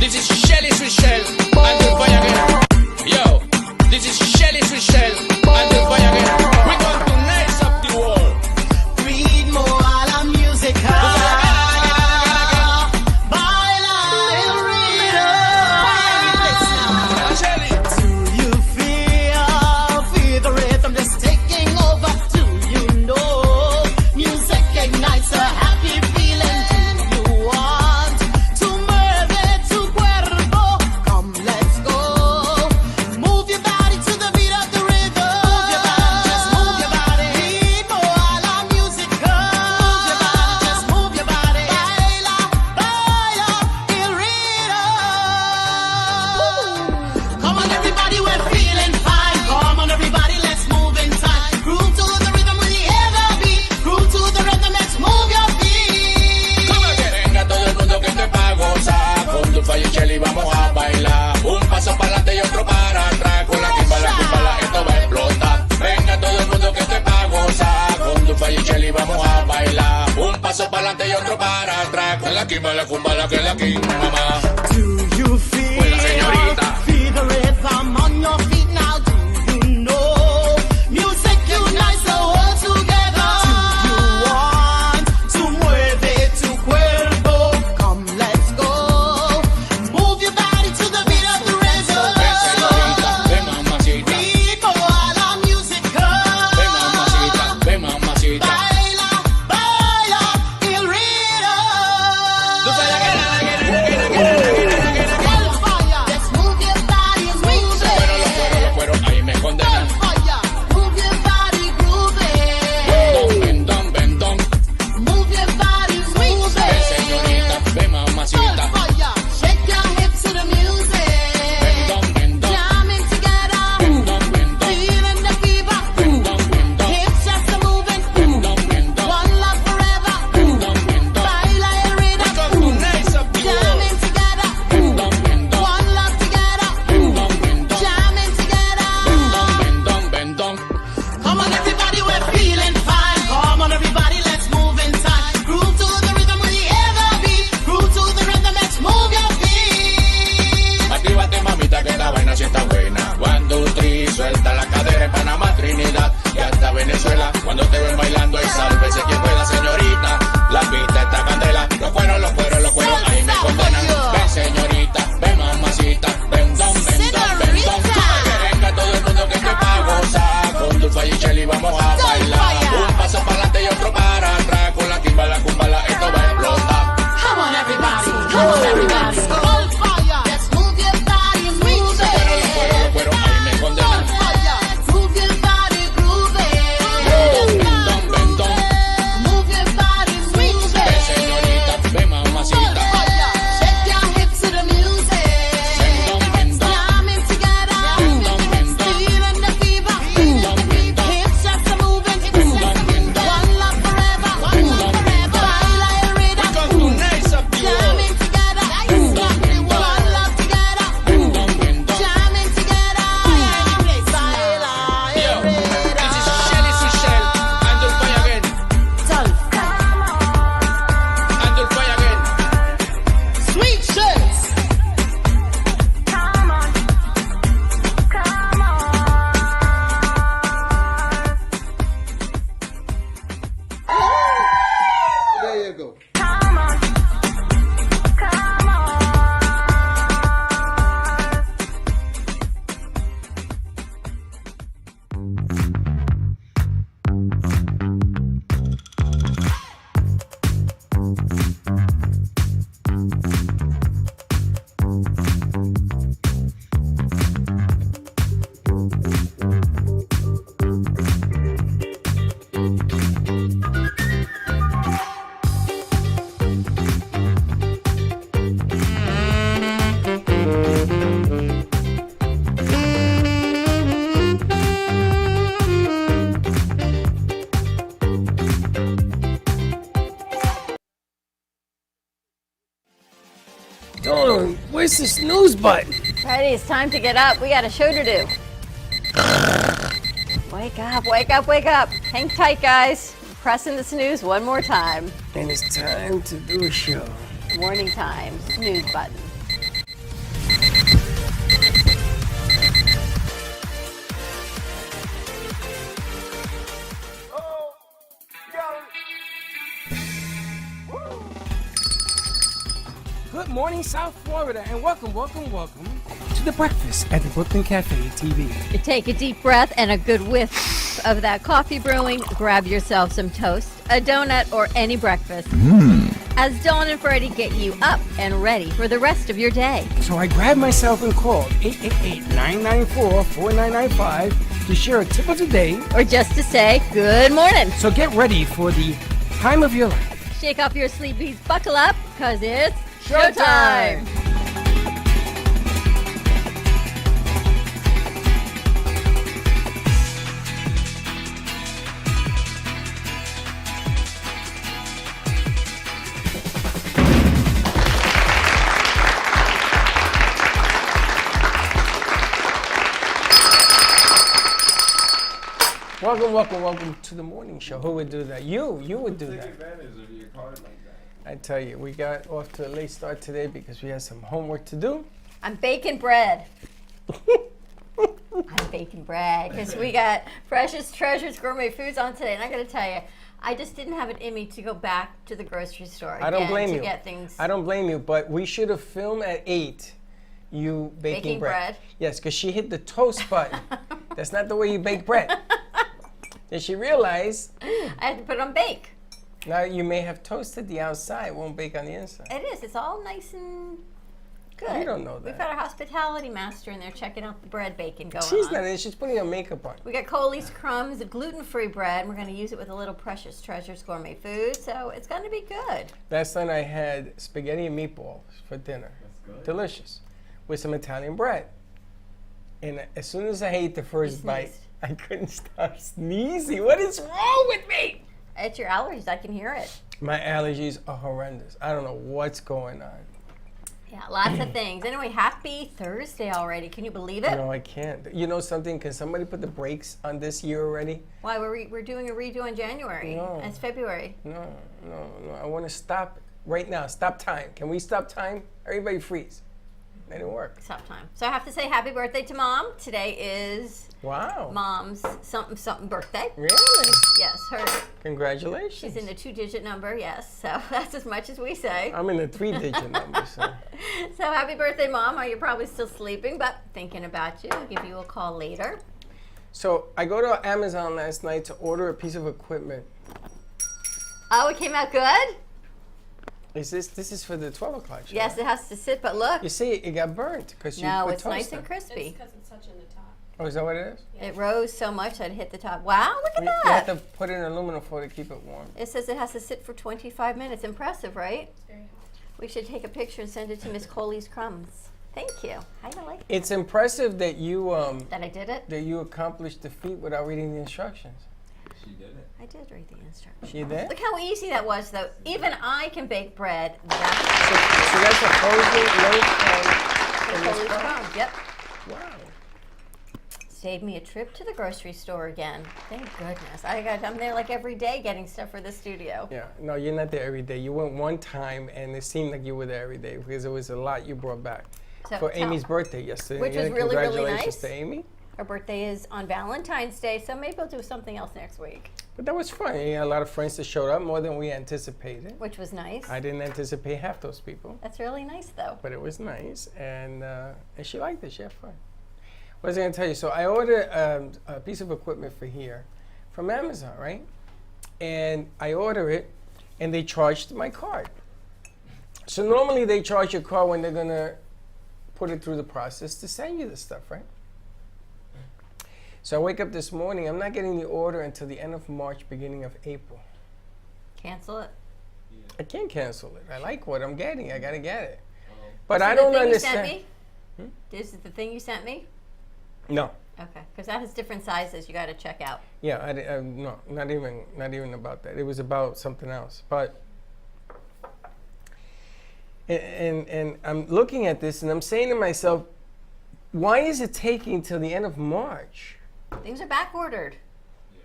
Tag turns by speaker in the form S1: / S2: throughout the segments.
S1: This is Shelly Sweet Shell, and the fire again. Yo, this is Shelly Sweet Shell, and the fire again. We're going to nice up the world.
S2: Read more a la música. Baila el ritmo.
S1: Shelly.
S2: Do you feel the rhythm just taking over? Do you know music ignites a happy feeling? Do you want to mueve tu cuerpo? Come, let's go. Move your body to the beat of the rhythm. Move your body, just move your body. Ritmo a la música. Move your body, just move your body. Baila, baila el ritmo. Come on, everybody, we're feeling fine. Come on, everybody, let's move in time. Groove to the rhythm with the hear the beat. Groove to the rhythm, let's move your feet.
S1: Como que venga todo el mundo que te pa' gozar. Con tu fire Shelly vamos a bailar. Un paso para adelante y otro para atrás. Con la kimbala, esto va a explotar. Venga todo el mundo que te pa' gozar. Con tu fire Shelly vamos a bailar. Un paso para adelante y otro para atrás. Con la kimbala, que la king, mamá.
S2: Do you feel,
S1: Buena señorita.
S2: feel the rhythm on your feet now? Do you know music unites the world together? Do you want to mueve tu cuerpo? Come, let's go. Move your body to the beat of the rhythm.
S1: Ven señorita, ven mamacita.
S2: Ritmo a la música.
S1: Ven mamacita, ven mamacita.
S2: Baila, baila el ritmo.
S1: Tú sabes que
S2: Fire. Let's move your body and move it.
S1: los cueros ahí me condenan.
S2: Fire. Move your body, groove it.
S1: Bendón.
S2: Move your body, move
S1: Ven
S2: it.
S1: señorita, ven mamacita.
S2: Fire. Shake your hips to the music.
S1: Bendón.
S2: Jamming together.
S1: Bendón.
S2: Feeling the fever.
S1: Bendón.
S2: Hips just a moving. One love forever. Baila el rhythm. Jamming together. One love together. Jamming together. Come on, everybody, we're feeling fine. Come on, everybody, let's move in time. Groove to the rhythm with the ever beat. Groove to the rhythm, let's move your feet.
S1: Actívate, mamita, que la vaina sí está buena. 1, 2, 3, suelta la cadera en Panamá, Trinidad y hasta Venezuela. Cuando te ven bailando y sálvese quien pueda, señorita. La pista está candela. Los cueros, ahí me condenan. Ven, señorita, ven, mamacita. Bendón. Que venga todo el mundo que te pa' gozar. Con tu fire Shelly vamos a bailar. Un paso para adelante y otro para atrás. Con la kimbala, esto va a explotar.
S2: Come on, everybody. Come on, everybody. Hold fire. Let's move your body, move it.
S1: Los cueros, ahí me condenan.
S2: Fire. Move your body, groove it.
S1: Bendón.
S2: Move your body, move
S1: Ven,
S2: it.
S1: señorita, ven, mamacita.
S2: Fire. Shake your hips to the music. Jamming together. Feeling the fever. Hips just a moving. One love forever. Baila el rhythm. Jamming together. One love together. Jamming together. Baila el rhythm.
S1: This is Shelly Sweet Shell, and the fire again, and the fire again.
S2: Sweet shirts.
S3: There you go.
S4: Oh, where's the snooze button?
S5: Ready, it's time to get up. We got a show to do. Wake up, wake up, wake up. Hang tight, guys. Pressing the snooze one more time.
S4: And it's time to do a show.
S5: Warning time, snooze button.
S4: South Florida, and welcome to the breakfast at the Brooklyn Cafe TV.
S5: You take a deep breath and a good whiff of that coffee brewing. Grab yourself some toast, a donut, or any breakfast. As Dawn and Freddie get you up and ready for the rest of your day.
S4: So I grabbed myself and called 888-994-4995 to share a tip of the day.
S5: Or just to say good morning.
S4: So get ready for the time of your life.
S5: Shake off your sleepies, buckle up, because it's showtime.
S4: Welcome to the morning show. Who would do that? You would do that.
S6: Take advantage of your card like that.
S4: I tell you, we got off to a late start today because we had some homework to do.
S5: I'm baking bread. I'm baking bread because we got Precious Treasures Gourmet Foods on today. And I got to tell you, I just didn't have it in me to go back to the grocery store
S4: I don't blame
S5: to
S4: you.
S5: get things.
S4: I don't blame you, but we should have filmed at 8 you baking bread. Yes, because she hit the toast button. That's not the way you bake bread. Then she realized
S5: I had to put it on bake.
S4: now you may have toasted the outside, won't bake on the inside.
S5: It is. It's all nice and good.
S4: You don't know
S5: We've
S4: that.
S5: got our hospitality master in there checking out the bread baking going
S4: She's
S5: on.
S4: not in, she's putting her makeup on.
S5: We got Coley's Crumbs, a gluten-free bread. And we're going to use it with a little Precious Treasures Gourmet Food, so it's going to be good.
S4: Last night I had spaghetti and meatballs for dinner.
S6: That's good.
S4: Delicious. With some Italian bread. And as soon as I ate the first
S5: You
S4: bite,
S5: sneezed.
S4: I couldn't stop sneezing. What is wrong with me?
S5: It's your allergies. I can hear it.
S4: My allergies are horrendous. I don't know what's going on.
S5: Yeah, lots of things. Anyway, happy Thursday already. Can you believe it?
S4: No, I can't. You know something? Can somebody put the brakes on this year already?
S5: Why, we're doing a redo in January.
S4: No.
S5: It's February.
S4: No. I want to stop right now. Stop time. Can we stop time? Everybody freeze. That didn't work.
S5: Stop time. So I have to say happy birthday to Mom. Today is
S4: Wow.
S5: Mom's something birthday.
S4: Really?
S5: Yes, her.
S4: Congratulations.
S5: She's in the 2-digit number, yes. So that's as much as we say.
S4: I'm in the 3-digit number, so.
S5: So happy birthday, Mom. You're probably still sleeping, but thinking about you. I'll give you a call later.
S4: So I go to Amazon last night to order a piece of equipment.
S5: Oh, it came out good?
S4: This is for the 12 o'clock show.
S5: Yes, it has to sit, but look.
S4: You see, it got burnt because you
S5: No,
S4: put
S5: it's
S4: toast
S5: nice
S4: on.
S5: and crispy.
S7: Because it's such in the top.
S4: Oh, is that what it is?
S5: It rose so much that it hit the top. Wow, look at
S4: You have
S5: that.
S4: to put it in aluminum foil to keep it warm.
S5: It says it has to sit for 25 minutes. Impressive, right?
S7: It's very hot.
S5: We should take a picture and send it to Miss Coley's Crumbs. Thank you. How do you like
S4: It's impressive that you
S5: that I did it?
S4: accomplished the feat without reading the instructions.
S6: She did it.
S5: I did read the instructions.
S4: You did?
S5: Look how easy that was, though. Even I can bake bread.
S4: So
S5: That's
S4: that's a frozen loaf from
S5: Coley's
S4: this
S5: Crumbs. Yep.
S4: Wow.
S5: Saved me a trip to the grocery store again. Thank goodness. I'm there like every day getting stuff for the studio.
S4: Yeah. No, you're not there every day. You went one time, and it seemed like you were there every day because it was a lot you brought back.
S5: So
S4: For
S5: tell-
S4: Amy's birthday yesterday.
S5: Which
S4: Yeah,
S5: was really, really
S4: congratulations
S5: nice.
S4: to Amy.
S5: Her birthday is on Valentine's Day, so maybe we'll do something else next week,
S4: But that was fun. You had a lot of friends that showed up, more than we anticipated.
S5: which was nice.
S4: I didn't anticipate half those people,
S5: That's really nice, though.
S4: but it was nice, and she liked it. She had fun. What was I going to tell you? So I ordered a piece of equipment for here from Amazon, right? And I order it, and they charged my card. So normally they charge your card when they're going to put it through the process to send you the stuff, right? So I wake up this morning. I'm not getting the order until the end of March, beginning of April.
S5: Cancel it.
S4: I can't cancel it. I like what I'm getting. I got to get it. But
S5: Is
S4: I
S5: it the
S4: don't
S5: thing
S4: understand.
S5: You sent me? This is the thing you sent me?
S4: No.
S5: Okay, because that has different sizes. You got to check out.
S4: Yeah, no, not even about that. It was about something else. But and I'm looking at this and I'm saying to myself, why is it taking till the end of March?
S5: Things are back ordered.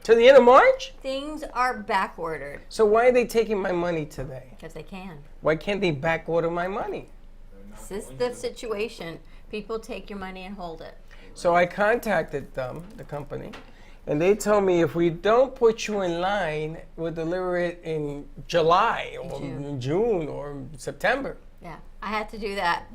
S4: Till the end of March?
S5: Things are back ordered
S4: So why are they taking my money today?
S5: because they can.
S4: Why can't they back order my money?
S5: This is the situation. People take your money and hold it.
S4: So I contacted them, the company, and they told me if we don't put you in line, we'll deliver it in July or
S5: June.
S4: June or September.
S5: Yeah, I had to do that.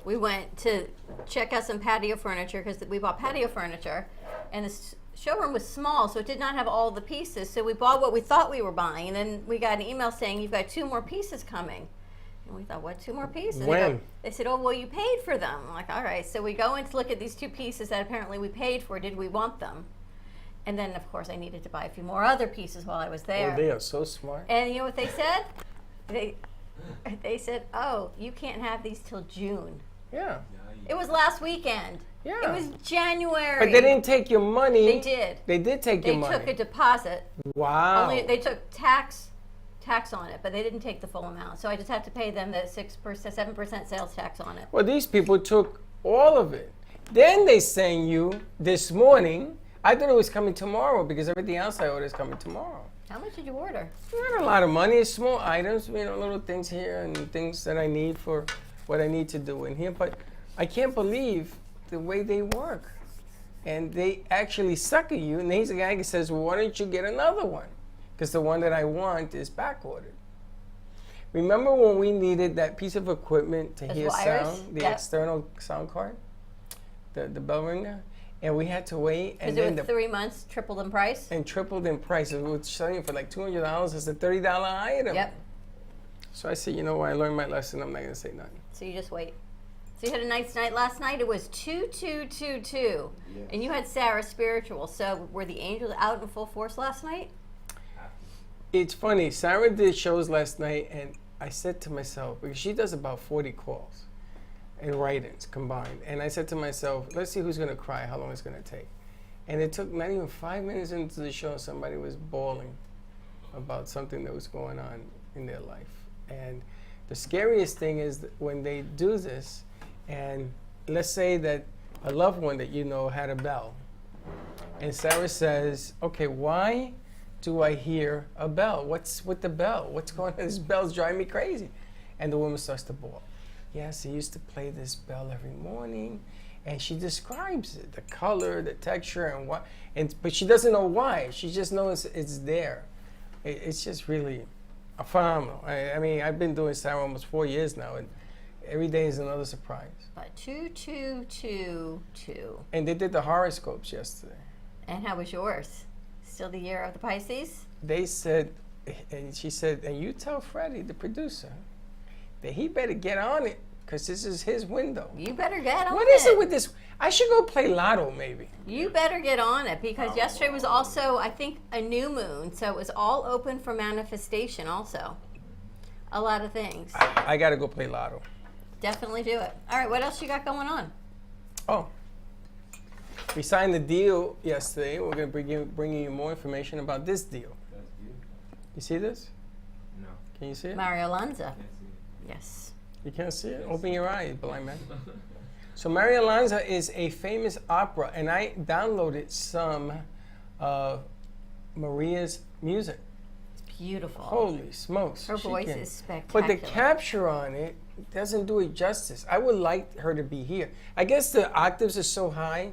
S5: We went to check out some patio furniture because we bought patio furniture, and the showroom was small, so it did not have all the pieces. So we bought what we thought we were buying, and then we got an email saying you've got 2 more pieces coming. And we thought, what, 2 more pieces?
S4: When?
S5: They said, oh, well, you paid for them. I'm like, all right. So we go in to look at these 2 pieces that apparently we paid for. Did we want them? And then, of course, I needed to buy a few more other pieces while I was there.
S4: Oh, they are so smart.
S5: And you know what they said? They said, oh, you can't have these till June.
S4: Yeah.
S5: It was last weekend.
S4: Yeah.
S5: It was January.
S4: But they didn't take your money.
S5: They did.
S4: They did take
S5: They
S4: your money.
S5: took a deposit.
S4: Wow.
S5: Only they took tax on it, but they didn't take the full amount. So I just had to pay them the 6%, 7% sales tax on it.
S4: Well, these people took all of it. Then they sang you this morning. I thought it was coming tomorrow because everything else I ordered is coming tomorrow.
S5: How much did you order?
S4: Not a lot of money. It's small items, little things here and things that I need for what I need to do in here. But I can't believe the way they work. And they actually sucker you. And he's the guy who says, well, why don't you get another one? Because the one that I want is back ordered. Remember when we needed that piece of equipment to
S5: Those
S4: hear
S5: wires?
S4: sound, the
S5: Yep.
S4: external sound card, the bell ringer? And we had to wait. And
S5: Because
S4: then
S5: it was 3 months, tripled in price.
S4: and tripled in price. It was selling for like $200. It's a $30 item.
S5: Yep.
S4: So I said, you know what? I learned my lesson. I'm not going to say nothing.
S5: So you just wait. So you had a nice night last night. It was 2-2-2-2, and you had Sarah Spiritual. So were the angels out in full force last night?
S4: It's funny. Sarah did shows last night, and I said to myself, because she does about 40 calls and write-ins combined. And I said to myself, let's see who's going to cry, how long it's going to take. And it took not even 5 minutes into the show, somebody was bawling about something that was going on in their life. And the scariest thing is that when they do this, and let's say that a loved one that you know had a bell, and Sarah says, okay, why do I hear a bell? What's with the bell? What's going on? This bell's driving me crazy. And the woman starts to bawl. Yes, he used to play this bell every morning. And she describes it, the color, the texture, and what. But she doesn't know why. She just knows it's there. It's just really phenomenal. I mean, I've been doing Sarah almost 4 years now, and every day is another surprise.
S5: But 2-2-2-2.
S4: And they did the horoscopes yesterday.
S5: And how was yours? Still the year of the Pisces?
S4: They said, and she said, and you tell Freddie, the producer, that he better get on it because this is his window.
S5: You better get on it.
S4: What is it with this? I should go play lotto maybe.
S5: You better get on it because yesterday was also, I think, a new moon. So it was all open for manifestation also. A lot of things.
S4: I got to go play lotto.
S5: Definitely do it. All right, what else you got going on?
S4: Oh, we signed the deal yesterday. We're going to bring you more information about this deal.
S6: That's beautiful.
S4: You see this?
S6: No.
S4: Can you see it?
S5: Mario Lanza.
S6: Can't see
S5: Yes.
S4: You can't see it? Open your eyes, blind man. So Maria Lanza is a famous opera, and I downloaded some of Maria's music.
S5: It's beautiful.
S4: Holy smokes.
S5: Her
S4: she
S5: voice
S4: can.
S5: is spectacular.
S4: But the capture on it doesn't do it justice. I would like her to be here. I guess the octaves are so high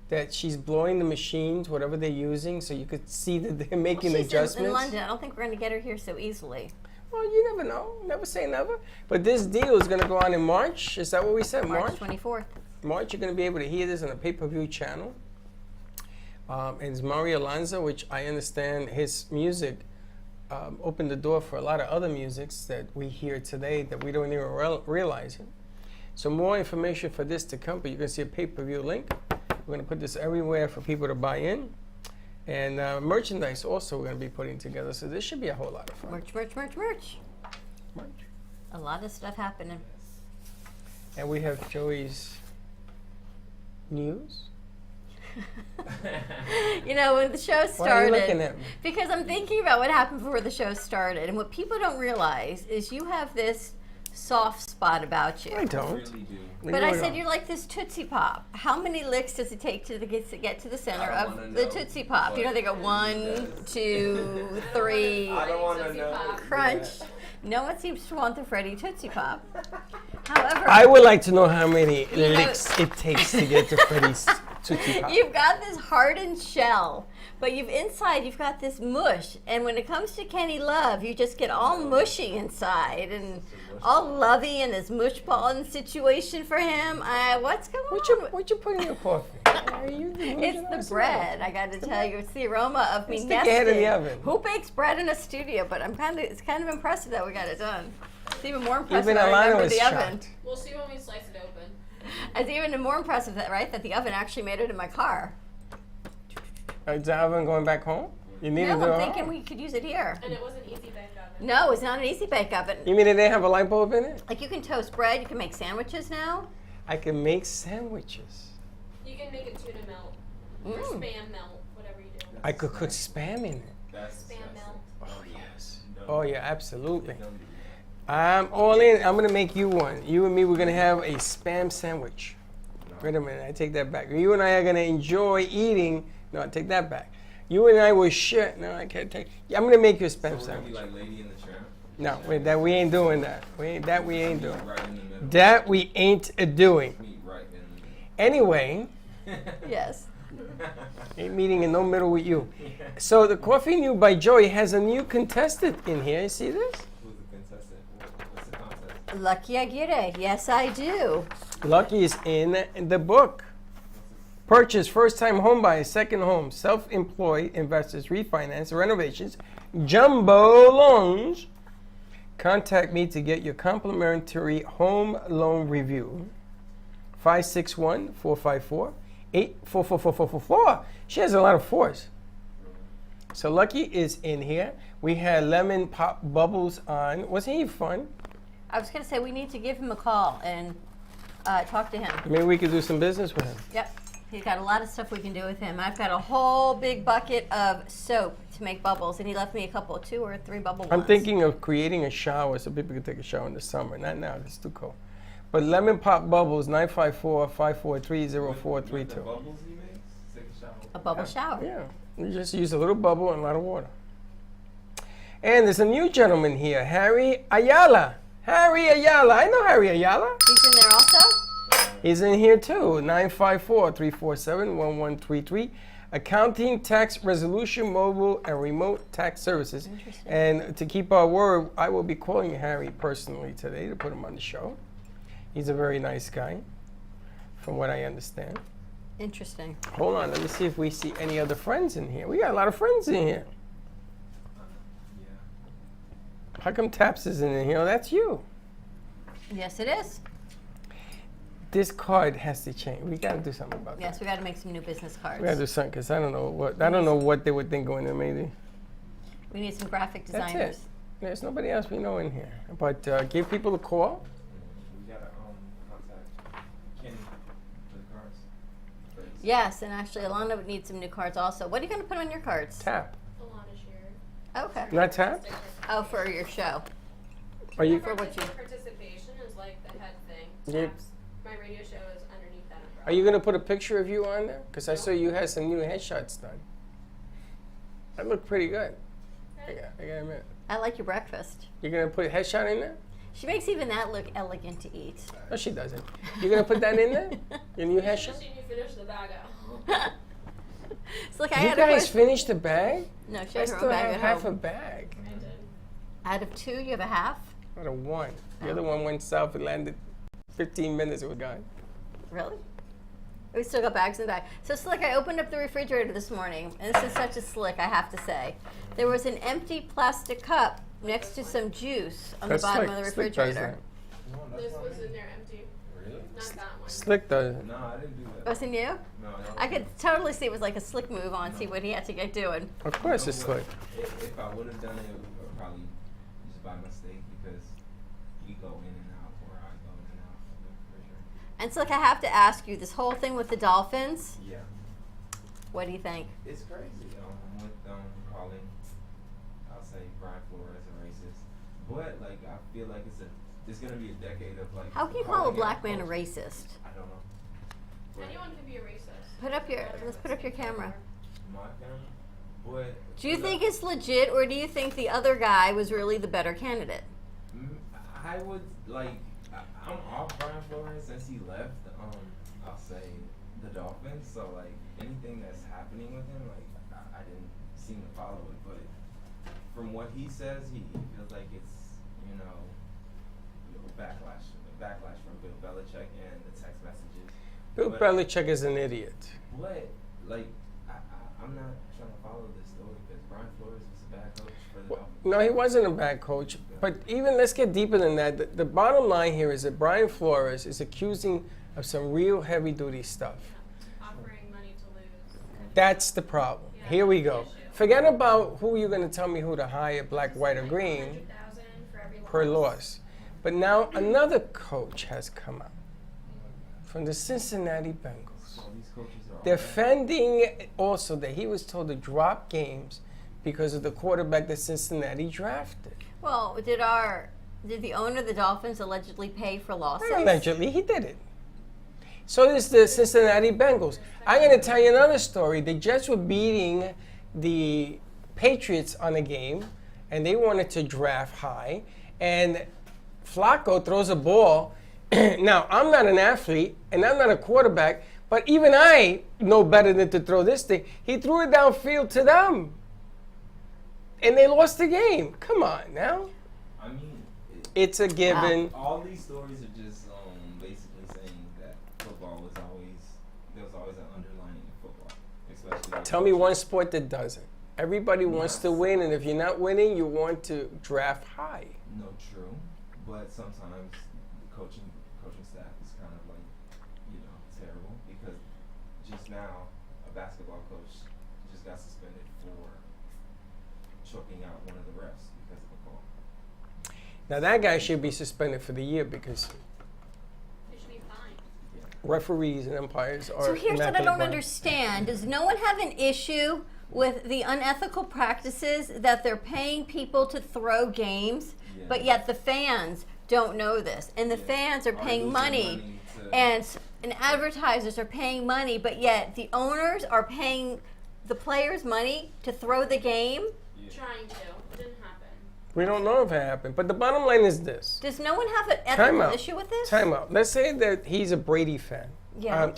S4: that she's blowing the machines, whatever they're using, so you could see that they're making
S5: She's
S4: adjustments.
S5: in London. I don't think we're going to get her here so easily.
S4: Well, you never know. Never say never. But this deal is going to go on in March. Is that what we said?
S5: March 24th.
S4: March, you're going to be able to hear this on a pay-per-view channel. And it's Mario Lanza, which I understand his music opened the door for a lot of other musics that we hear today that we don't even realize it. So more information for this to come, but you're going to see a pay-per-view link. We're going to put this everywhere for people to buy in. And merchandise also we're going to be putting together. So this should be a whole lot of fun.
S5: Merch, merch, merch, merch.
S4: Merch.
S5: A lot of stuff happening.
S4: And we have Joey's news.
S5: You know, when the show started,
S4: Why are you looking at me?
S5: because I'm thinking about what happened before the show started, and what people don't realize is you have this soft spot about you.
S4: I don't.
S6: really do.
S5: But I said you're like this Tootsie Pop. How many licks does it take to get to the center
S6: I don't
S5: of
S6: wanna
S5: the
S6: know,
S5: Tootsie Pop? You know, they go
S6: but
S5: 1, 2, 3,
S6: I don't want to know.
S5: crunch. No one seems to want the Freddy Tootsie Pop. However,
S4: I would like to know how many licks it takes to get to Freddie's Tootsie Pop.
S5: You've got this hardened shell, but you've got this mush. And when it comes to Kenny Love, you just get all mushy inside and all lovey in this mush ball situation for him. What's going on?
S4: What you put in your coffee? Are you delusional?
S5: It's the bread. I got to tell you, it's the aroma of me
S4: Stick your head in the
S5: nesting.
S4: oven.
S5: Who bakes bread in a studio? But it's kind of impressive that we got it done. It's even more impressive.
S4: Even
S5: I
S4: Alana
S5: remember
S4: was
S5: the oven.
S4: shocked.
S7: We'll see when we slice it open.
S5: It's even more impressive that the oven actually made it in my car.
S4: Is the oven going back home? You need to
S5: No,
S4: do
S5: I'm
S4: it
S5: thinking
S4: home?
S5: we could use it here.
S7: And it was an easy bake oven.
S5: No, it's not an easy bake oven.
S4: You mean that they have a light bulb in it?
S5: Like you can toast bread, you can make sandwiches now.
S4: I can make sandwiches.
S7: You can make a tuna melt or spam melt, whatever you do.
S4: I could cook spam in it.
S6: That's
S7: Spam melt.
S4: Oh, yes. Oh, yeah, absolutely. I'm all in. I'm going to make you one. You and me, we're going to have a spam sandwich. Wait a minute. I take that back. You and I are going to enjoy eating. No, I take that back. You and I will share. No, I can't take. I'm going to make you a spam
S6: So we're gonna be
S4: sandwich.
S6: like Lady in the Tramp.
S4: No, wait, that we ain't doing that. We ain't doing.
S6: Right in the middle.
S4: That we ain't doing.
S6: Meet right in the middle.
S4: Anyway,
S5: Yes.
S4: ain't meeting in no middle with you. So the Coffee New by Joy has a new contestant in here. You see this?
S6: Who's the contestant? What's the contest?
S5: Lucky Aguirre. Yes, I do.
S4: Lucky is in the book. Purchase, first-time home buyer, second home, self-employed investors, refinance, renovations, jumbo loans. Contact me to get your complimentary home loan review. 561-454-844444. She has a lot of fours. So Lucky is in here. We had Lemon Pop Bubbles on. Wasn't he fun?
S5: I was going to say we need to give him a call and talk to him.
S4: Maybe we could do some business with him.
S5: Yep. He's got a lot of stuff we can do with him. I've got a whole big bucket of soap to make bubbles, and he left me a couple, 2 or 3 bubble ones.
S4: I'm thinking of creating a shower so people can take a shower in the summer. Not now, it's too cold. But Lemon Pop Bubbles, 954-543-0432.
S6: With the bubbles he makes? Take a shower.
S5: A bubble shower.
S4: Yeah, you just use a little bubble and a lot of water. And there's a new gentleman here, Harry Ayala. Harry Ayala, I know Harry Ayala.
S5: He's in there also?
S4: He's in here too, 954-347-1133. Accounting, tax resolution, mobile, and remote tax services.
S5: Interesting.
S4: And to keep our word, I will be calling Harry personally today to put him on the show. He's a very nice guy, from what I understand.
S5: Interesting.
S4: Hold on, let me see if we see any other friends in here. We got a lot of friends in here.
S6: Yeah.
S4: How come Taps isn't in here? Oh, that's you.
S5: Yes, it is.
S4: This card has to change. We got to do something about
S5: Yes, we got to make some new business cards.
S4: that. We got to do something because I don't know what they would think going in. Maybe
S5: We need some graphic
S4: that's
S5: designers.
S4: it. There's nobody else we know in here. But give people a call.
S6: We gotta contact Kenny for the cards.
S5: Yes, and actually, Alana would need some new cards also. What are you going to put on your cards?
S4: Tap,
S7: Alana shared.
S5: Okay.
S4: not tap.
S5: Oh, for your show.
S4: Are you?
S5: For what you-
S7: Participation is like the head thing.
S4: Yeah.
S7: Taps. My radio show is underneath that umbrella.
S4: Are you gonna put a picture of you on there? Because I saw you had some new headshots done. That looked pretty good. I gotta admit.
S5: I like your breakfast.
S4: You're gonna put a headshot in there?
S5: She makes even that look elegant to eat.
S4: No, she doesn't. You're gonna put that in there? Your new
S7: You should have
S4: headshot?
S7: seen you finish the bag out.
S5: So look, I
S4: You
S5: had
S4: guys
S5: a
S4: finished the bag?
S5: No, she
S4: I
S5: has her own
S4: still
S5: bag
S4: have
S5: at
S4: half a
S5: home.
S4: bag.
S7: I did.
S5: Out of 2, you have a half?
S4: Out of 1. The other one went south. It landed 15 minutes. It was gone.
S5: Really? We still got bags in the bag. So it's like I opened up the refrigerator this morning, and this is such a slick, I have to say. There was an empty plastic cup next to some juice on the bottom of the
S4: Slick does
S5: refrigerator.
S7: This was in there empty.
S6: Really?
S7: Not that one.
S4: that. Slick does it.
S6: No, I didn't do that.
S5: Wasn't you?
S6: No,
S5: I could totally see it was like a slick move on, see what he had to get doing.
S4: Of course it's slick.
S6: If I would have done it, it would probably just by mistake because you go in and out or I go in and out of the refrigerator.
S5: And so, like, I have to ask you, this whole thing with the dolphins,
S6: Yeah.
S5: what do you think?
S6: It's crazy. I'm with calling, I'll say Brian Flores a racist, but like I feel like it's gonna be a decade of like.
S5: How can you call a
S6: calling
S5: black
S6: out
S5: man a
S6: culture.
S5: racist?
S6: I don't know. But
S7: Anyone can be a racist.
S5: Let's put up your camera.
S6: my family, but
S5: Do you think it's legit, or do you think the other guy was really the better candidate?
S6: I would like. I'm off Brian Flores since he left. I'll say the Dolphins, so like anything that's happening with him, like I didn't seem to follow it, but from what he says, he feels like it's backlash from Bill Belichick and the text messages.
S4: Bill Belichick is an idiot.
S6: But like I'm not trying to follow this story because Brian Flores was a bad coach for the Dolphins.
S4: No, he wasn't a bad coach. But even let's get deeper than that. The bottom line here is that Brian Flores is accusing of some real heavy-duty stuff.
S7: Offering money to lose.
S4: That's the problem.
S7: Yeah,
S4: Here we
S7: that's
S4: go.
S7: the issue.
S4: Forget about who you're going to tell me who to hire, black, white, or green,
S7: 100,000 for every
S4: per loss. But now another coach has come out from the Cincinnati Bengals,
S6: So these coaches are all
S4: defending also that he was told to drop games because of the quarterback that Cincinnati drafted.
S5: Well, did the owner of the Dolphins allegedly pay for losses?
S4: Allegedly, he did it. So is the Cincinnati Bengals. I'm going to tell you another story. The Jets were beating the Patriots on a game, and they wanted to draft high. And Flacco throws a ball. Now, I'm not an athlete, and I'm not a quarterback, but even I know better than to throw this thing. He threw it downfield to them, and they lost the game. Come on now.
S6: I mean,
S4: It's a given.
S6: all these stories are just basically saying that football was there was always an underlining in football, especially. with
S4: Tell me
S6: coaching.
S4: one sport that doesn't. Everybody wants to win, and if you're not winning, you want to draft high.
S6: No, true, but sometimes the coaching staff is kind of like terrible because just now a basketball coach just got suspended for choking out one of the refs because of a call.
S4: Now that guy should be suspended for the year because
S7: It should be fine.
S4: referees and umpires are.
S5: So here's what I
S4: immaculate
S5: don't
S4: minds.
S5: understand. Does no one have an issue with the unethical practices that they're paying people to throw games,
S6: Yeah.
S5: but yet the fans don't know this? And the fans are paying
S6: losing
S5: money,
S6: to-
S5: and advertisers are paying money, but yet the owners are paying the players money to throw the game?
S7: Trying to. It didn't happen.
S4: We don't know if it happened, but the bottom line is this.
S5: Does no one have an
S4: Time
S5: ethical
S4: out.
S5: issue with this?
S4: Time out. Let's say that he's a Brady fan.
S5: Yeah.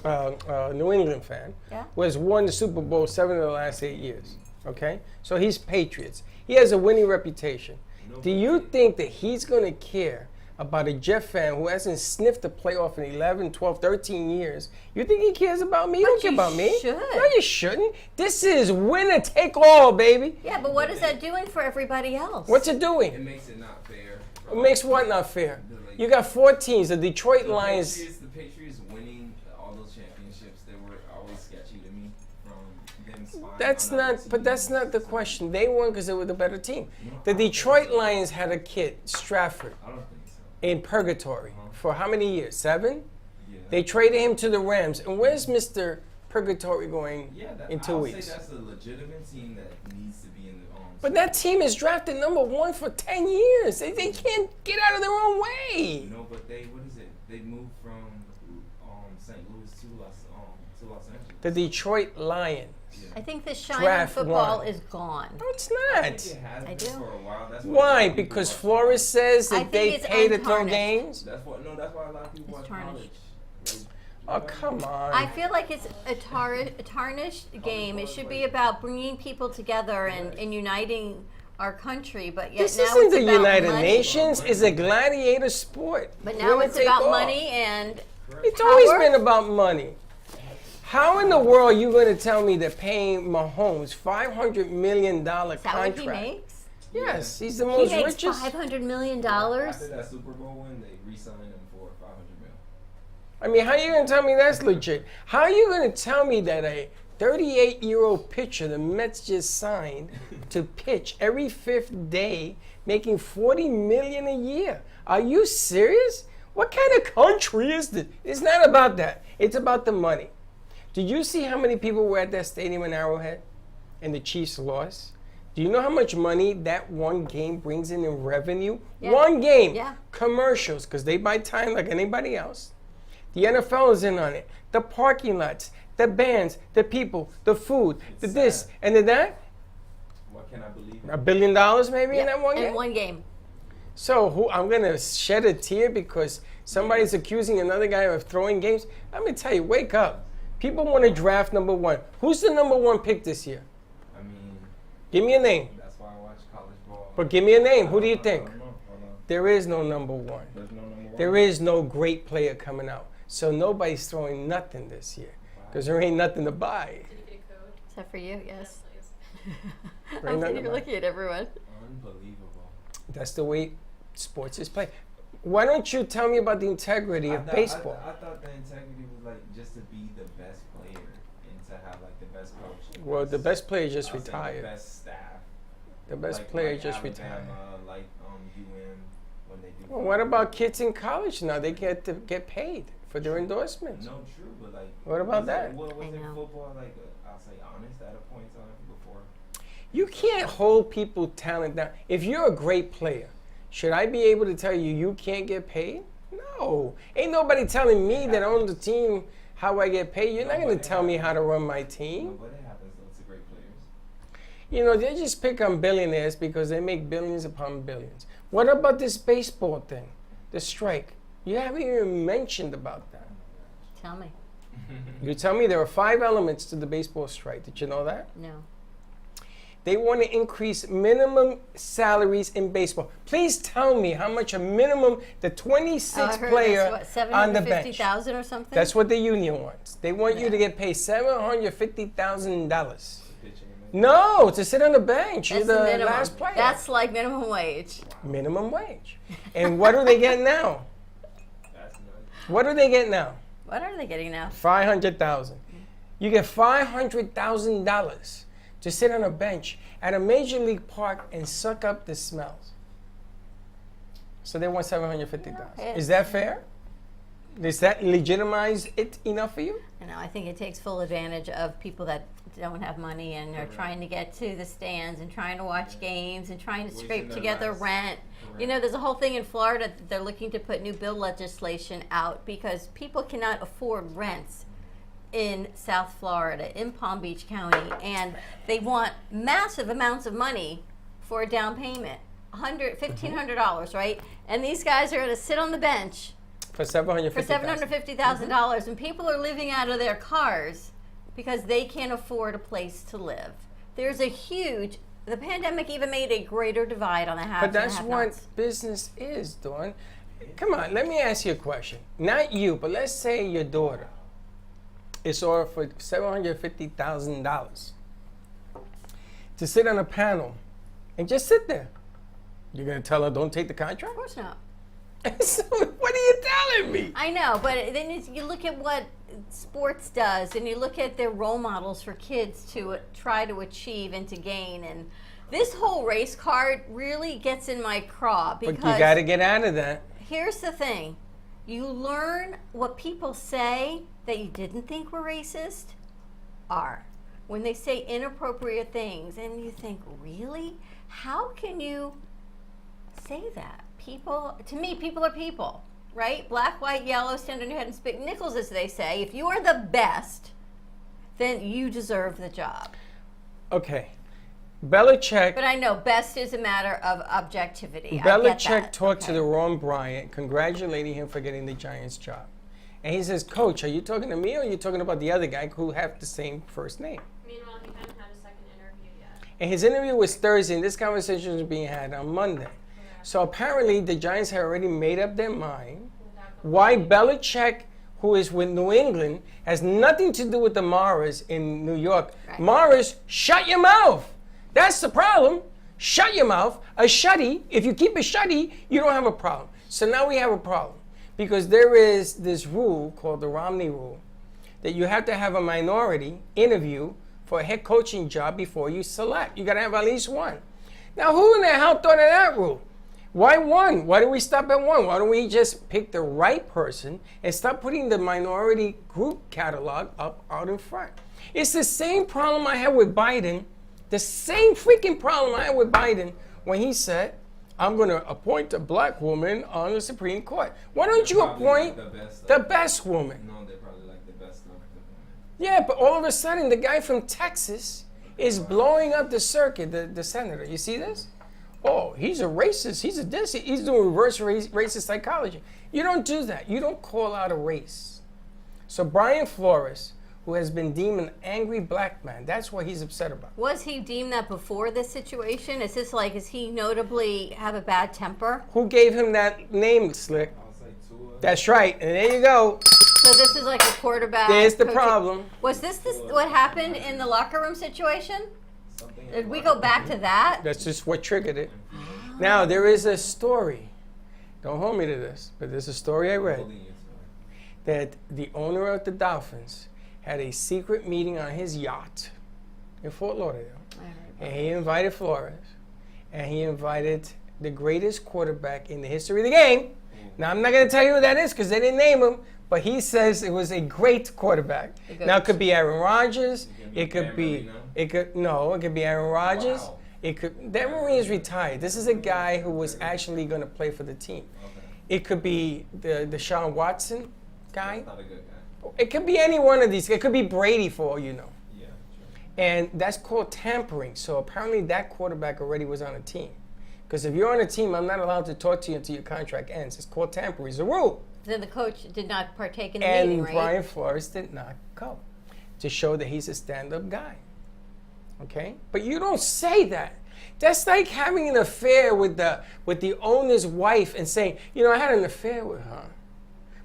S4: New England fan.
S5: Yeah.
S4: Who has won the Super Bowl 7 of the last 8 years. Okay? So he's Patriots. He has a winning reputation. Do you think that he's going to care about a Jet fan who hasn't sniffed a playoff in 11, 12, 13 years? You think he cares about me? He don't care
S5: you
S4: about me.
S5: should.
S4: No, you shouldn't. This is winner take all, baby.
S5: Yeah, but what is that doing for everybody else?
S4: What's it
S6: It
S4: doing?
S6: makes it not fair.
S4: It makes what not fair? You got 4 teams. The Detroit Lions.
S6: The Patriots winning all those championships, they were always sketchy to me from them spying
S4: That's
S6: on other
S4: not, but that's
S6: teams.
S4: not the question. They won because they were the better team. The Detroit Lions had a kid, Stratford,
S6: I don't think so.
S4: in purgatory for how many years? 7?
S6: Yeah.
S4: They traded him to the Rams. And where's Mr. Purgatory going in 2
S6: I'll
S4: weeks?
S6: say that's a legitimate team that needs to be in the
S4: But that team is drafted number 1 for 10 years. They can't get out of their own way.
S6: No, but what is it? They moved from St. Louis to Los Angeles.
S4: The Detroit Lions.
S5: I think the shine
S4: Draft
S5: of football
S4: one.
S5: is gone.
S4: No, it's
S6: I
S4: not.
S6: think it has
S5: I
S6: been
S5: do.
S6: for a while. That's
S4: Why?
S6: people
S4: Because
S6: watch
S4: Flores says
S5: I
S4: that
S5: think
S4: they
S5: it's
S4: pay to throw
S5: untarnished.
S4: games.
S6: That's why a lot of people
S5: It's
S6: watch college.
S5: tarnished.
S4: Oh, come on.
S5: I feel like it's a tarnished game. It should be about bringing people together and uniting our country, but yet
S4: This
S5: now
S4: isn't
S5: it's
S4: the
S5: about
S4: United
S5: money.
S4: Nations. It's a gladiator sport.
S5: But now
S4: Winner
S5: it's
S4: take
S5: about
S4: all.
S5: money and
S4: It's always
S5: power.
S4: been about money. How in the world are you going to tell me that paying Mahomes $500 million
S5: Is that what
S4: contract?
S5: he makes?
S4: Yes, he's the
S5: He
S4: most
S5: makes
S4: richest.
S5: $500 million.
S6: After that Super Bowl win, they re-signed him for $500 million.
S4: I mean, how are you going to tell me that's legit? How are you going to tell me that a 38-year-old pitcher the Mets just signed to pitch every 5th day, making $40 million a year? Are you serious? What kind of country is this? It's not about that. It's about the money. Did you see how many people were at that stadium in Arrowhead and the Chiefs lost? Do you know how much money that one game brings in revenue?
S5: Yeah.
S4: One game.
S5: Yeah.
S4: Commercials, because they buy time like anybody else. The NFL is in on it. The parking lots, the bands, the people, the food, the
S6: It's
S4: this
S6: sad.
S4: and the that.
S6: What can I believe?
S4: $1 billion maybe in
S5: Yeah,
S4: that one
S5: in
S4: game?
S5: one game.
S4: So I'm going to shed a tear because somebody's accusing another guy of throwing games? I'm going to tell you, wake up. People want to draft number one. Who's the number one pick this year?
S6: I mean,
S4: Give me a name.
S6: that's why I watch college ball.
S4: But give me a name. Who do you
S6: I
S4: think?
S6: don't know. Hold on.
S4: There is no number one.
S6: There's no number one.
S4: There is no great player coming out. So nobody's throwing nothing this year because there ain't nothing to buy.
S7: Did you get a code?
S5: Is that for you? Yes.
S7: Please.
S4: Bring
S5: I'm
S4: that
S5: sitting here
S4: number.
S5: looking at everyone.
S6: Unbelievable.
S4: That's the way sports is played. Why don't you tell me about the integrity of baseball?
S6: I thought the integrity was like just to be the best player and to have like the best coach.
S4: Well, the best player just
S6: I'll say
S4: retired.
S6: The best staff.
S4: The best
S6: like,
S4: player
S6: like
S4: just
S6: Alabama,
S4: retired.
S6: Like when they do.
S4: Well, what about kids in college now? They get paid for their endorsements.
S6: No, true, but like.
S4: What about that?
S6: What was
S5: I
S6: in
S5: know.
S6: football like? I'll say honest at a point in time before.
S4: You can't hold people talent down. If you're a great player, should I be able to tell you you can't get paid? No. Ain't nobody telling me that owns the team how I get paid. You're not going to tell me how to run my team.
S6: But it happens though to great players.
S4: You know, they just pick on billionaires because they make billions upon billions. What about this baseball thing? The strike. You haven't even mentioned about that.
S5: Tell me.
S4: You tell me there are 5 elements to the baseball strike. Did you know that?
S5: No.
S4: They want to increase minimum salaries in baseball. Please tell me how much a minimum, the 26th
S5: I heard
S4: player
S5: that's what,
S4: on the bench.
S5: $750,000 or something?
S4: That's what the union wants. They want you
S5: Yeah.
S4: to get paid $750,000.
S6: Pitching and
S4: No, to sit on the bench.
S5: That's
S4: You're the
S5: minimum.
S4: last player.
S5: That's like minimum wage.
S4: minimum wage. And what do they get now?
S6: that's nuts.
S4: What do they get now?
S5: What are they getting now?
S4: $500,000. You get $500,000 to sit on a bench at a major league park and suck up the smells. So they want $750,000.
S5: Yeah.
S4: Is that fair? Does that legitimize it enough for you?
S5: You know, I think it takes full advantage of people that don't have money and are trying to get to the stands and trying to watch games and trying to
S6: Wasting
S5: scrape
S6: their
S5: together
S6: lives.
S5: rent. You know, there's a whole thing in Florida that they're looking to put new bill legislation out because people cannot afford rents in South Florida, in Palm Beach County, and they want massive amounts of money for a down payment, $1,500, right? And these guys are going to sit on the bench
S4: For $750,000.
S5: for $750,000, and people are living out of their cars because they can't afford a place to live. There's a huge. The pandemic even made a greater divide on the haves
S4: But
S5: and the
S4: that's what
S5: have-nots.
S4: business is, Dawn. Come on, let me ask you a question. Not you, but let's say your daughter is offered $750,000 to sit on a panel and just sit there. You're going to tell her don't take the
S5: Of
S4: contract?
S5: course not.
S4: So what are you telling me?
S5: I know, but then you look at what sports does, and you look at their role models for kids to try to achieve and to gain. And this whole race card really gets in my craw because
S4: But you got to get out of that.
S5: here's the thing. You learn what people say that you didn't think were racist are. When they say inappropriate things, and you think, really? How can you say that? People, to me, people are people, right? Black, white, yellow, stand on your head and spit nickels, as they say. If you are the best, then you deserve the job.
S4: Okay. Belichick.
S5: But I know best is a matter of objectivity. I get
S4: Belichick
S5: that.
S4: talked to
S5: Okay.
S4: the Ron Bryant, congratulating him for getting the Giants job. And he says, Coach, are you talking to me or are you talking about the other guy who have the same first name?
S7: Meanwhile, he hadn't had a second interview yet.
S4: And his interview was Thursday, and this conversation was being had on Monday. So apparently the Giants had already made up their mind why Belichick, who is with New England, has nothing to do with the Maras in New York.
S5: Right.
S4: Maras, shut your mouth. That's the problem. Shut your mouth. A shutty, if you keep a shutty, you don't have a problem. So now we have a problem because there is this rule called the Romney Rule that you have to have a minority interview for a head coaching job before you select. You got to have at least one. Now, who in the hell thought of that rule? Why one? Why do we stop at one? Why don't we just pick the right person and stop putting the minority group catalog up out in front? It's the same problem I had with Biden, the same freaking problem I had with Biden when he said, I'm going to appoint a black woman on the Supreme Court. Why don't you
S6: Probably
S4: appoint
S6: like the best
S4: the
S6: of-
S4: best woman?
S6: No, they're probably like the best of the women.
S4: Yeah, but all of a sudden, the guy from Texas is blowing up the circuit, the senator. You see this? Oh, he's a racist. He's a this. He's doing reverse racist psychology. You don't do that. You don't call out a race. So Brian Flores, who has been deemed an angry black man. That's what he's upset about.
S5: Was he deemed that before this situation? Is this like, is he notably have a bad temper?
S4: Who gave him that name, Slick?
S6: I was like, Tua.
S4: That's right. And there you go.
S5: So this is like a quarterback.
S4: There's the
S5: coaching-
S4: problem.
S5: Was this what happened in the locker room situation?
S6: Something
S5: Did we go back to that?
S4: That's just what triggered it. Now, there is a story. Don't hold me to this, but there's a story I read
S6: holding you to it.
S4: that the owner of the Dolphins had a secret meeting on his yacht in Fort Lauderdale. And he invited Flores, and he invited the greatest quarterback in the history of the game. Now, I'm not going to tell you who that is because they didn't name him, but he says it was a great quarterback. Now, it could be Aaron Rodgers. It could be, it could be Aaron Rodgers.
S6: Wow.
S4: It could, Dan Marino's retired. This is a guy who was actually going to play for the team.
S6: Okay.
S4: It could be the Deshaun Watson guy.
S6: Not a good guy.
S4: It could be any one of these. It could be Brady for all you know.
S6: Yeah, true.
S4: And that's called tampering. So apparently that quarterback already was on a team. Because if you're on a team, I'm not allowed to talk to you until your contract ends. It's called tampering. It's a rule.
S5: Then the coach did not partake in the
S4: And
S5: meeting, right?
S4: Brian Flores did not go to show that he's a stand-up guy. Okay? But you don't say that. That's like having an affair with the owner's wife and saying, you know, I had an affair with her,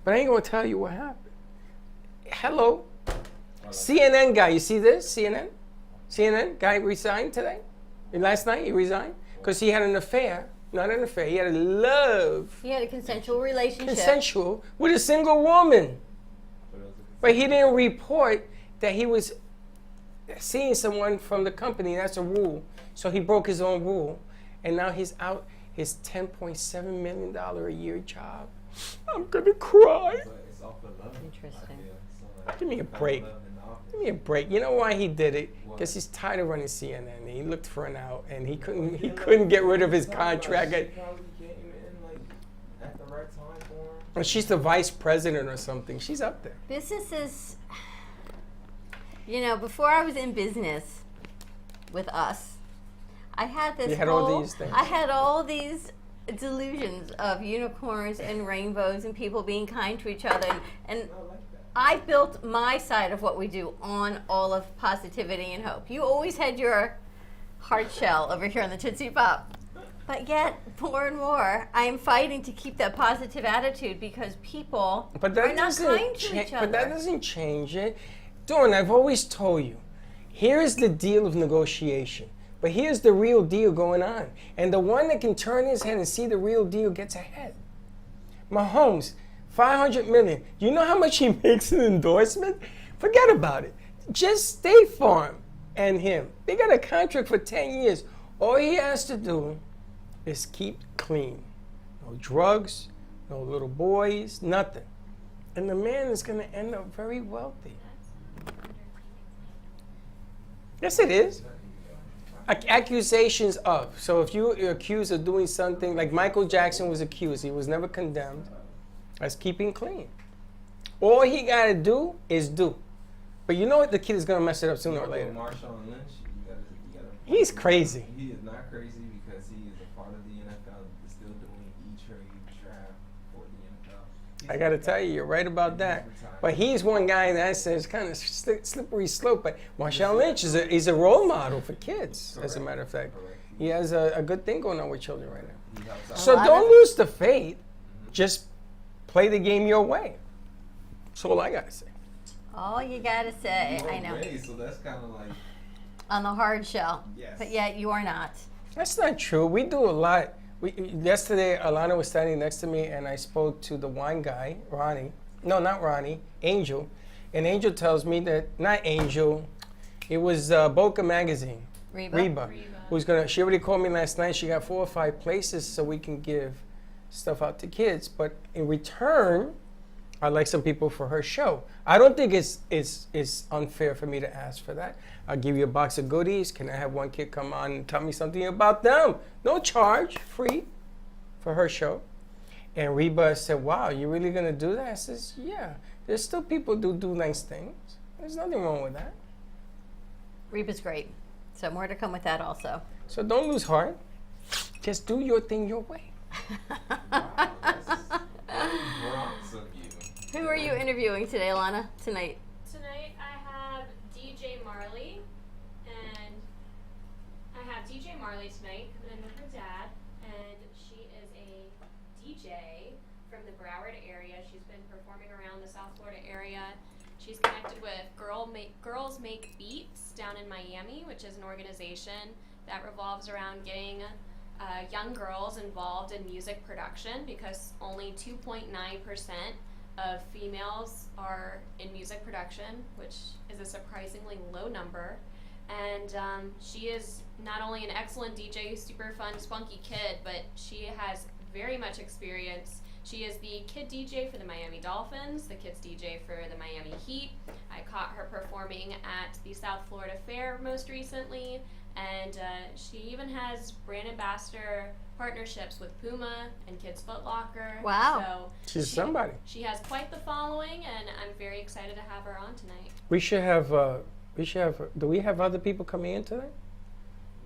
S4: but I ain't gonna tell you what happened. Hello, CNN guy, you see this? CNN guy resigned today. Last night he resigned because he had an affair. Not an affair. He had a love,
S5: He had a consensual relationship.
S4: consensual, with a single woman. But he didn't report that he was seeing someone from the company. That's a rule. So he broke his own rule. And now he's out his $10.7 million a year job. I'm going to cry.
S6: But it's all for love.
S5: Interesting.
S6: I feel. So, like,
S4: Give me a
S6: found
S4: break.
S6: love in the office.
S4: Give me a break. You know why he did it?
S6: Why?
S4: Because he's tired of running CNN. He looked for an out, and he couldn't get rid of his contract.
S6: She probably came in like at the right time for him.
S4: And she's the vice president or something. She's up there.
S5: Businesses, you know, before I was in business with us, I had this
S4: You had all these things.
S5: I had all these delusions of unicorns and rainbows and people being kind to each other. And
S6: I like that.
S5: I built my side of what we do on all of positivity and hope. You always had your hard shell over here on the Tootsie Pop. But yet, more and more, I am fighting to keep that positive attitude because people
S4: But
S5: are
S4: that
S5: not
S4: doesn't
S5: kind to each other.
S4: But that doesn't change it. Dawn, I've always told you, here's the deal of negotiation. But here's the real deal going on. And the one that can turn his head and see the real deal gets ahead. Mahomes, $500 million. You know how much he makes in endorsement? Forget about it. Just State Farm and him. They got a contract for 10 years. All he has to do is keep clean. No drugs, no little boys, nothing. And the man is going to end up very wealthy. Yes, it is. Accusations of. So if you're accused of doing something, like Michael Jackson was accused, he was never condemned. That's keeping clean. All he got to do is do. But you know what? The kid is going to mess it up sooner or later.
S6: Marshawn Lynch, you gotta
S4: He's crazy.
S6: He is not crazy because he is a part of the NFL. He's still doing E-Trade draft for the NFL.
S4: I got to tell you, you're right about that. But he's one guy that says kind of slippery slope. But Marshawn Lynch is a role model for kids, as a matter of fact.
S6: Correct.
S4: He has a good thing going on with children right now.
S6: He helps out.
S4: So don't lose the faith. Just play the game your way. That's all I got to say.
S5: All you gotta say, I know,
S6: Okay, so that's kind of like,
S5: on the hard shell.
S6: Yes.
S5: But yet you are not.
S4: That's not true. We do a lot. Yesterday, Alana was standing next to me, and I spoke to the wine guy, Ronnie. No, not Ronnie, Angel. And Angel tells me that, not Angel, it was Boca Magazine, Reba, who's gonna, she already called me last night. She got 4 or 5 places so we can give stuff out to kids. But in return, I'd like some people for her show. I don't think it's unfair for me to ask for that. I'll give you a box of goodies. Can I have one kid come on and tell me something about them? No charge, free for her show. And Reba said, wow, you really going to do that? I says, yeah. There's still people who do nice things. There's nothing wrong with that.
S5: Reba's great. So more to come with that also.
S4: So don't lose heart. Just do your thing your way.
S6: Bronx of you.
S5: Who are you interviewing today, Alana? Tonight?
S7: Tonight I Marley tonight, coming in with her dad, and she is a DJ from the Broward area. She's been performing around the South Florida area. She's connected with Girls Make Beats down in Miami, which is an organization that revolves around getting young girls involved in music production, because only 2.9% of females are in music production, which is a surprisingly low number. And she is not only an excellent DJ, super fun, spunky kid, but she has very much experience. She is the kid DJ for the Miami Dolphins, the kids DJ for the Miami Heat. I caught her performing at the South Florida Fair most recently, and she even has brand ambassador partnerships with Puma and Kids Foot Locker.
S5: Wow.
S7: So
S4: She's somebody.
S7: She has quite the following, and I'm very excited to have her on tonight.
S4: We should have. Do we have other people coming in tonight?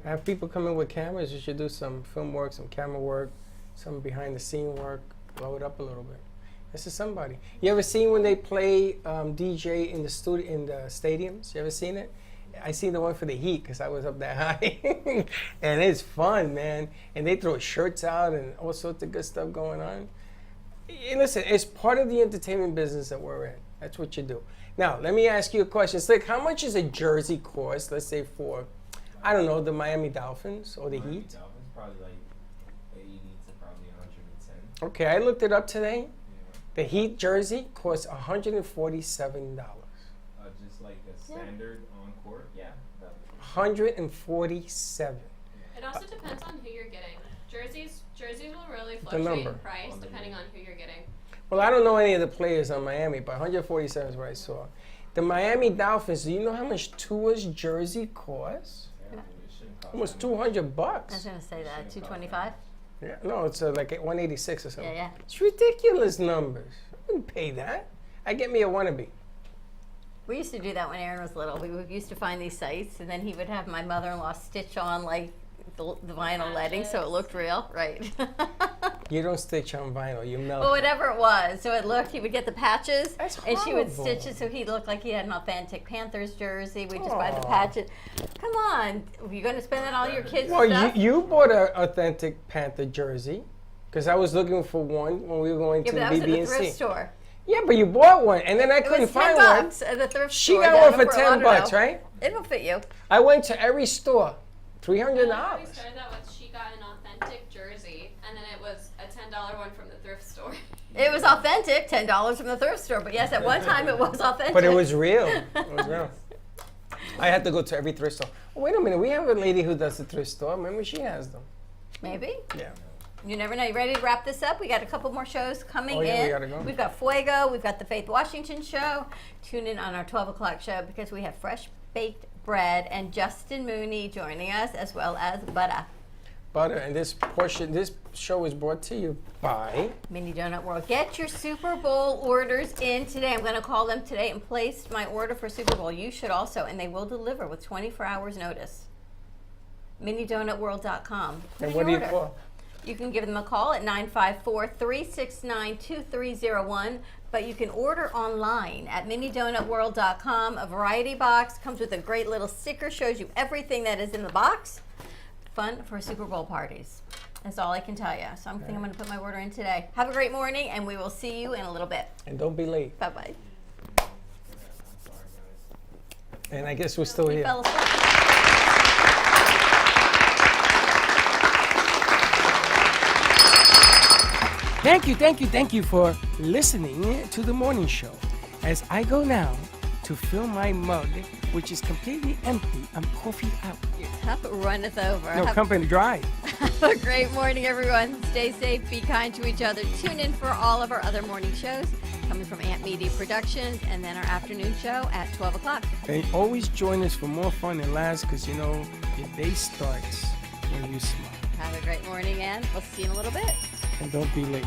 S4: Have people come in with cameras. We should do some film work, some camera work, some behind the scene work. Blow it up a little bit. This is somebody. You ever seen when they play DJ in the studio in the stadiums? You ever seen it? I seen the one for the Heat because I was up that high, and it's fun, man. And they throw shirts out and all sorts of good stuff going on. And listen, it's part of the entertainment business that we're in. That's what you do. Now, let me ask you a question. Slick, how much is a jersey cost? Let's say for, I don't know, the Miami Dolphins or the
S6: Miami
S4: Heat.
S6: Dolphins probably like 80 to probably 110.
S4: Okay, I looked it up today.
S6: Yeah.
S4: The Heat jersey costs $147.
S6: Just like a standard on court, yeah.
S4: $147.
S7: It also depends on who you're getting. Jerseys will really
S4: The
S7: fluctuate
S4: number.
S7: in price depending on who you're getting.
S4: Well, I don't know any of the players on Miami, but 147 is what I saw. The Miami Dolphins, do you know how much Tua's jersey costs?
S6: Yeah, it shouldn't cost
S4: Almost
S6: that much.
S4: $200.
S5: I was going to say that. 225?
S4: Yeah, no, it's like 186 or something.
S5: Yeah, yeah.
S4: It's ridiculous numbers. I wouldn't pay that. I get me a wannabe.
S5: We used to do that when Aaron was little. We used to find these sites, and then he would have my mother-in-law stitch on like the vinyl leading so it looked real, right?
S4: You don't stitch on vinyl, you melt
S5: Well,
S4: it.
S5: whatever it was. So it looked, he would get the patches,
S4: That's
S5: and she would
S4: horrible.
S5: stitch it so he looked like he had an authentic Panthers jersey. We'd just buy the
S4: Aw.
S5: patches. Come on, you're going to spend that on all your kids'
S4: Well,
S5: stuff?
S4: you bought an authentic Panther jersey, because I was looking for one when we were going
S5: Yeah,
S4: to
S5: but that was at the
S4: BB&C.
S5: thrift store.
S4: Yeah, but you bought one, and then I
S5: It
S4: couldn't
S5: was
S4: find
S5: $10
S4: one.
S5: at the thrift
S4: She
S5: store.
S4: got
S5: down
S4: one for
S5: in Fort
S4: $10,
S5: Lauderdale.
S4: right?
S5: It'll fit you.
S4: I went to every store, $300.
S7: We started that with she got an authentic jersey, and then it was a $10 one from the thrift store.
S5: It was authentic, $10 from the thrift store. But yes, at one time it was authentic.
S4: But it was real. It was real. I had to go to every thrift store. Oh, wait a minute, we have a lady who does the thrift store. Maybe she has them.
S5: Maybe.
S4: Yeah.
S5: You never know. You ready to wrap this up? We got a couple more shows coming
S4: Oh, yeah,
S5: in.
S4: we gotta go.
S5: We've got Fuego. We've got the Faith Washington show. Tune in on our 12 o'clock show because we have fresh baked bread and Justin Mooney joining us, as well as Butter.
S4: Butter, and this show is brought to you by
S5: Mini Donut World. Get your Super Bowl orders in today. I'm going to call them today and place my order for Super Bowl. You should also, and they will deliver with 24 hours notice. MiniDonutWorld.com. Put
S4: And
S5: in
S4: what do
S5: your
S4: you
S5: order.
S4: call?
S5: You can give them a call at 954-369-2301, but you can order online at minidonutworld.com. A variety box comes with a great little sticker, shows you everything that is in the box. Fun for Super Bowl parties. That's all I can tell you. So I think I'm going to put my order in today. Have a great morning, and we will see you in a little bit.
S4: And don't be late.
S5: Bye-bye.
S4: And I guess we're still
S5: You
S4: here.
S5: fell asleep.
S4: Thank you for listening to the morning show. As I go now to fill my mug, which is completely empty, I'm coffee out.
S5: Your cup runneth over.
S4: No,
S5: Have
S4: company dry.
S5: a great morning, everyone. Stay safe, be kind to each other. Tune in for all of our other morning shows coming from Ant Media Productions, and then our afternoon show at 12 o'clock.
S4: And always join us for more fun and laughs, because you know your day starts when you smile.
S5: Have a great morning, and we'll see you in a little bit.
S4: And don't be late.